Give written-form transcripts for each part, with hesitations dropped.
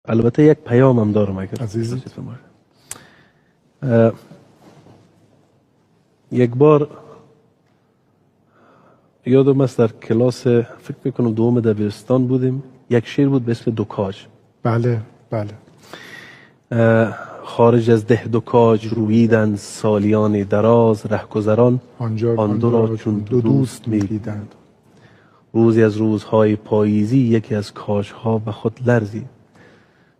البته یک پیام هم دارم اگر عزیزی. یک بار یادم است در کلاس فکر میکنم دوم دبیرستان بودیم، یک شعر بود به اسم دوکاج. بله بله. خارج از ده دوکاج رویدند سالیان دراز، رهگذران آن دو را چون دو دوست میدیدند. روزی از روزهای پاییزی یکی از کاجها به خود لرزید،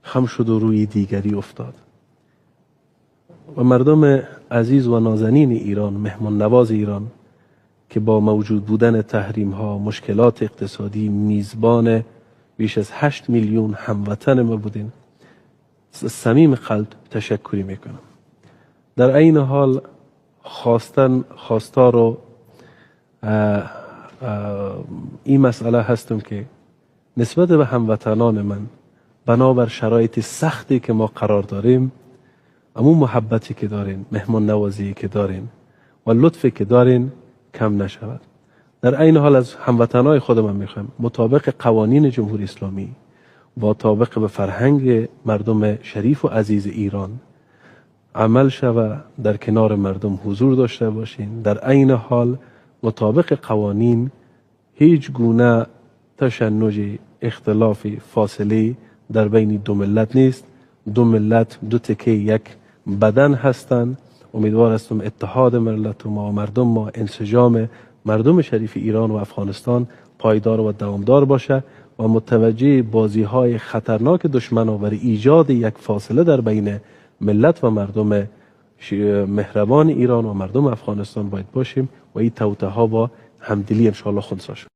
خم شد و روی دیگری افتاد. و مردم عزیز و نازنین ایران، مهمان نواز ایران که با موجود بودن تحریم ها، مشکلات اقتصادی، میزبان بیش از 8 میلیون هموطن ما بودین، صمیم قلب تشکری میکنم. در این حال خواستار و این مسئله هستم که نسبت به هموطنان من بنابر شرایط سختی که ما قرار داریم، امون محبتی که دارین، مهمان نوازی که دارین و لطفی که دارین کم نشود. در این حال از هموطنای خودم میخوایم مطابق قوانین جمهوری اسلامی، با طابق به فرهنگ مردم شریف و عزیز ایران عمل شود، در کنار مردم حضور داشته باشین. در این حال مطابق قوانین هیچ گونه تشنج، اختلافی، فاصله در بین دو ملت نیست. دو ملت دو تکه یک بدن هستند. امیدوار هستم اتحاد ملت ما، مردم ما، انسجام مردم شریف ایران و افغانستان پایدار و دوامدار باشه و متوجه بازی های خطرناک دشمنان برای ایجاد یک فاصله در بین ملت و مردم مهربان ایران و مردم افغانستان باید باشیم و این توطئه ها با همدلی ان شاء الله خنثی شود.